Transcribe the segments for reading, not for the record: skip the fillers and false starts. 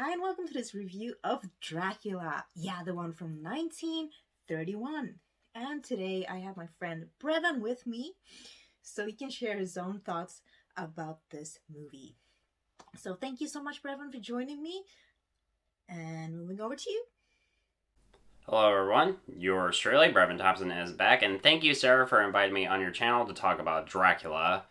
Hi and welcome to this review of Dracula. Yeah, the one from 1931. And today I have my friend Brevon with me so he can share his own thoughts about this movie. So thank you so much, Brevon, for joining me. And moving over to you. Hello everyone, yours truly, Brevon Thompson is back, and thank you, Sarah, for inviting me on your channel to talk about Dracula.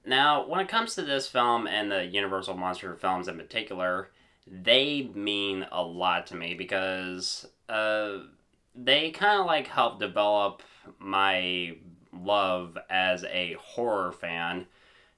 Now, when it comes to this film and the Universal Monster films in particular, they mean a lot to me because they kind of like help develop my love as a horror fan.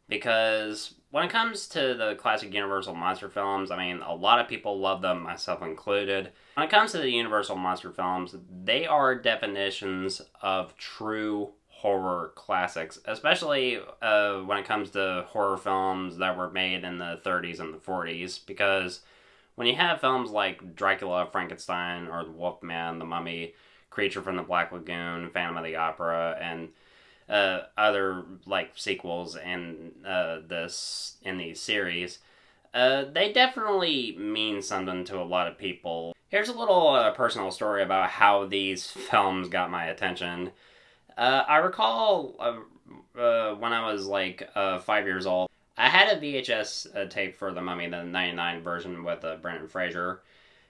Because when it comes to the classic Universal Monster films, I mean, a lot of people love them, myself included. When it comes to the Universal Monster films, they are definitions of true horror classics, especially when it comes to horror films that were made in the 30s and the 40s, because when you have films like Dracula, Frankenstein, or The Wolfman, The Mummy, Creature from the Black Lagoon, Phantom of the Opera, and other like sequels and this in these series, they definitely mean something to a lot of people. Here's a little personal story about how these films got my attention. I recall when I was like 5 years old, I had a VHS tape for The Mummy, the '99 version with Brendan Fraser,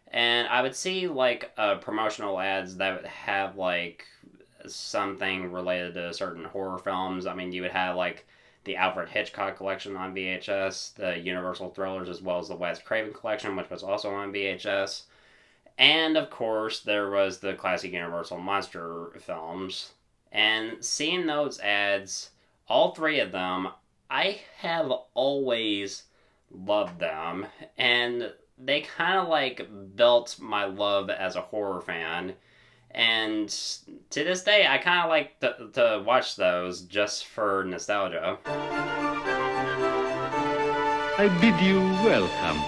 and I would see like promotional ads that would have like something related to certain horror films. I mean, you would have like the Alfred Hitchcock collection on VHS, the Universal Thrillers, as well as the Wes Craven collection, which was also on VHS. And of course, there was the classic Universal Monster films. And seeing those ads, all three of them, I have always loved them. And they kind of like built my love as a horror fan. And to this day, I kind of like to watch those just for nostalgia. I bid you welcome.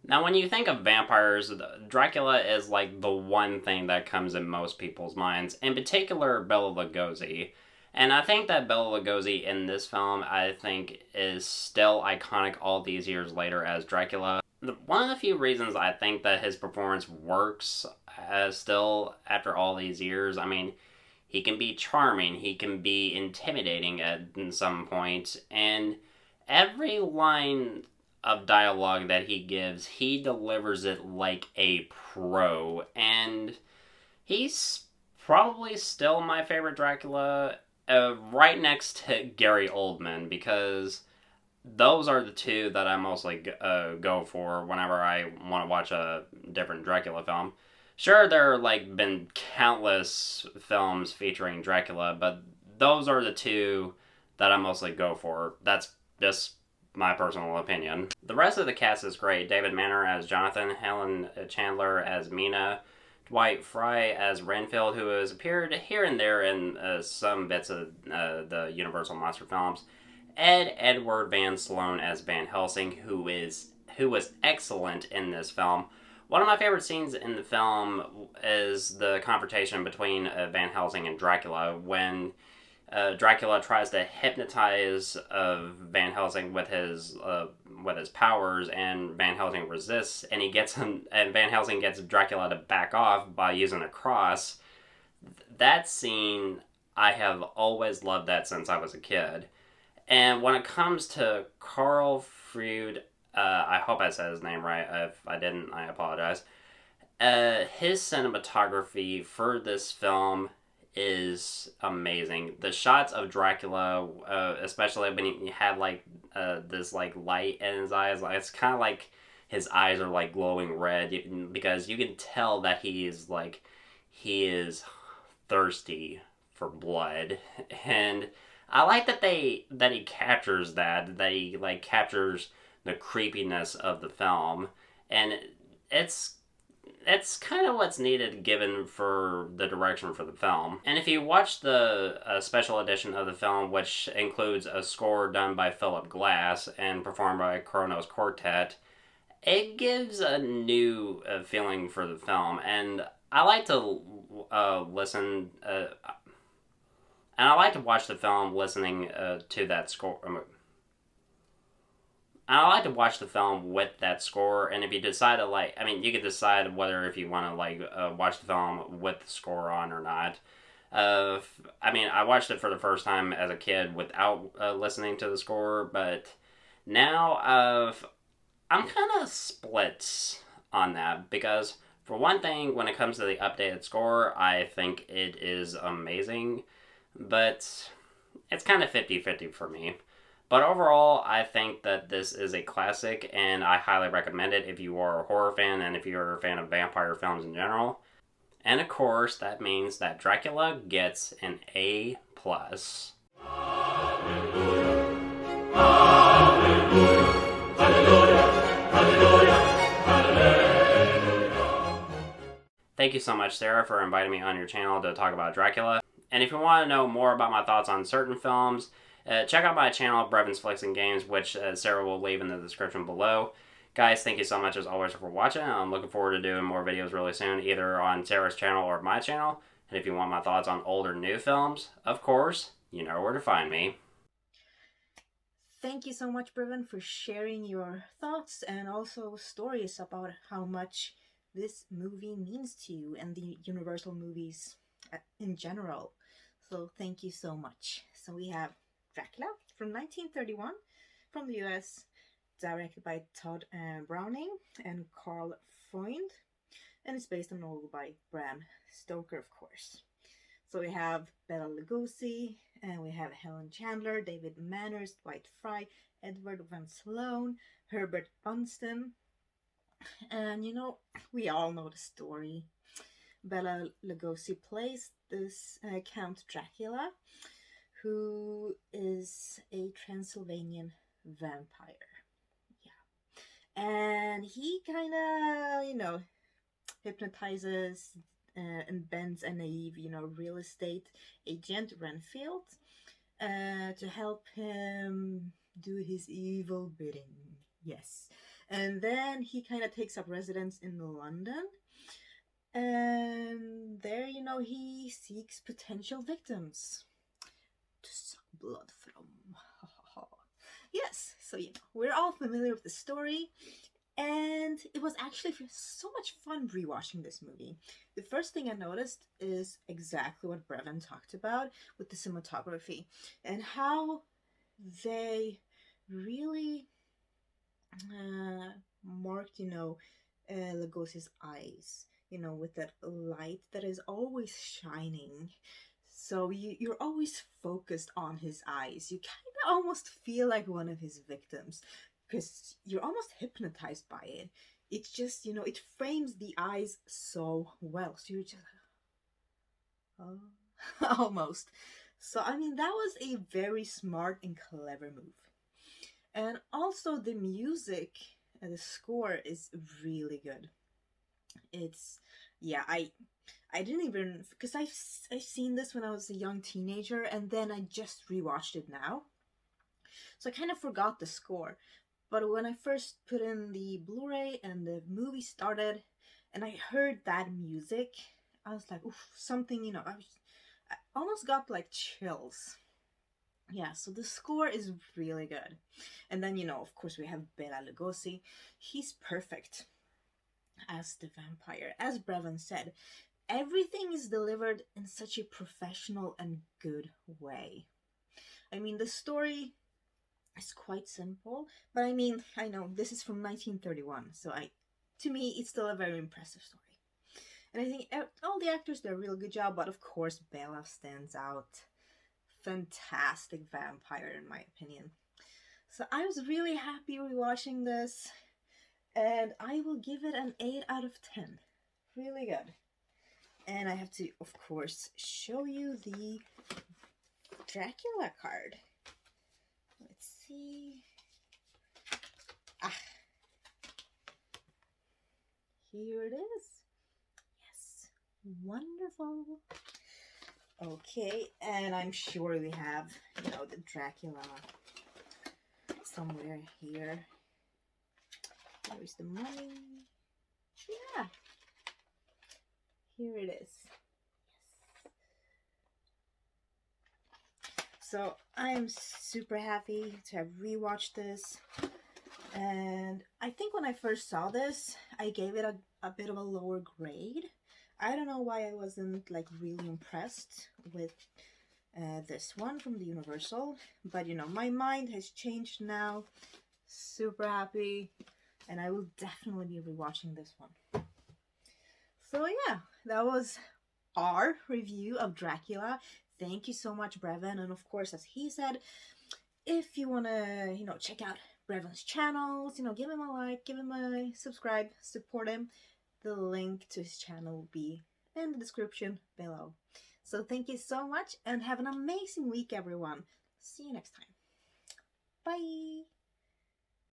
Now, when you think of vampires, Dracula is like the one thing that comes in most people's minds, in particular Bela Lugosi. And I think that Bela Lugosi in this film, I think, is still iconic all these years later as Dracula. One of the few reasons I think that his performance works still after all these years, I mean, he can be charming, he can be intimidating at some point, and every line of dialogue that he gives, he delivers it like a pro, and he's probably still my favorite Dracula, right next to Gary Oldman, because those are the two that I mostly go for whenever I want to watch a different Dracula film. Sure, there are like been countless films featuring Dracula, but those are the two that I mostly go for. That's just my personal opinion. The rest of the cast is great. David Manner as Jonathan, Helen Chandler as Mina, Dwight Fry as Renfield, who has appeared here and there in some bits of the Universal Monster films. Edward Van Sloan as Van Helsing, who was excellent in this film. One of my favorite scenes in the film is the confrontation between Van Helsing and Dracula when Dracula tries to hypnotize Van Helsing with his powers, and Van Helsing resists, and Van Helsing gets Dracula to back off by using a cross. That scene, I have always loved that since I was a kid. And when it comes to Carl Freud, I hope I said his name right. If I didn't, I apologize. His cinematography for this film is amazing. The shots of Dracula, especially when you have like this like light in his eyes, like, it's kind of like his eyes are like glowing red because you can tell that he is thirsty for blood. And I like that he captures that he like captures the creepiness of the film, and it's kind of what's needed given for the direction for the film. And if you watch the special edition of the film, which includes a score done by Philip Glass and performed by Kronos Quartet, it gives a new feeling for the film. And I like to listen. And I like to watch the film listening to that score. I like to watch the film with that score, and if you decide to like, I mean, you could decide whether if you want to like watch the film with the score on or not. I mean, I watched it for the first time as a kid without listening to the score, but now I'm kind of split on that because, for one thing, when it comes to the updated score, I think it is amazing, but it's kind of 50-50 for me. But overall, I think that this is a classic, and I highly recommend it if you are a horror fan and if you're a fan of vampire films in general. And of course, that means that Dracula gets an A+. Thank you so much, Sarah, for inviting me on your channel to talk about Dracula. And if you want to know more about my thoughts on certain films, check out my channel, Brevon's Flicks and Games, which Sarah will leave in the description below. Guys, thank you so much as always for watching. I'm looking forward to doing more videos really soon, either on Sarah's channel or my channel. And if you want my thoughts on old or new films, of course, you know where to find me. Thank you so much, Brevon, for sharing your thoughts and also stories about how much this movie means to you and the Universal movies in general. So thank you so much. So we have Dracula from 1931 from the US, directed by Todd Browning and Carl Freund, and it's based on a novel by Bram Stoker, of course. So we have Bela Lugosi, and we have Helen Chandler, David Manners, Dwight Fry, Edward Van Sloan, Herbert Funston. And you know, we all know the story. Bela Lugosi plays this Count Dracula, who is a Transylvanian vampire. Yeah. And he kind of, you know, hypnotizes and bends a naive, you know, real estate agent, Renfield, to help him do his evil bidding. Yes. And then he kind of takes up residence in London. And there, you know, he seeks potential victims to suck blood from. Yes, so, you know, we're all familiar with the story. And it was actually so much fun rewatching this movie. The first thing I noticed is exactly what Brevon talked about with the cinematography and how they really marked, you know, Lugosi's eyes, you know, with that light that is always shining. So you're always focused on his eyes. You kind of almost feel like one of his victims because you're almost hypnotized by it. It's just, you know, it frames the eyes so well. So you're just, oh, almost. So, I mean, that was a very smart and clever move. And also the music and the score is really good. It's, yeah, I didn't even, because I've seen this when I was a young teenager, and then I just rewatched it now. So I kind of forgot the score. But when I first put in the Blu-ray and the movie started, and I heard that music, I was like, oof, something, you know, I almost got like chills. Yeah, so the score is really good. And then, you know, of course, we have Bela Lugosi. He's perfect as the vampire. As Brevon said, everything is delivered in such a professional and good way. I mean, the story is quite simple, but I mean, I know this is from 1931, so to me, it's still a very impressive story. And I think all the actors did a real good job, but of course, Bela stands out. Fantastic vampire, in my opinion. So I was really happy rewatching this, and I will give it an 8 out of 10. Really good. And I have to, of course, show you the Dracula card. Let's see. Ah. Here it is. Yes. Wonderful. Okay, and I'm sure we have, you know, the Dracula somewhere here. Where's the money? Yeah. Here it is. Yes. So I am super happy to have rewatched this. And I think when I first saw this, I gave it a bit of a lower grade. I don't know why I wasn't like really impressed with this one from the Universal, but you know, my mind has changed now. Super happy, and I will definitely be rewatching this one. So yeah, that was our review of Dracula. Thank you so much, Brevon, and of course, as he said, if you want to, check out Brevon's channels, give him a like, give him a subscribe, support him. The link to his channel will be in the description below. So thank you so much and have an amazing week, everyone. See you next time. Bye.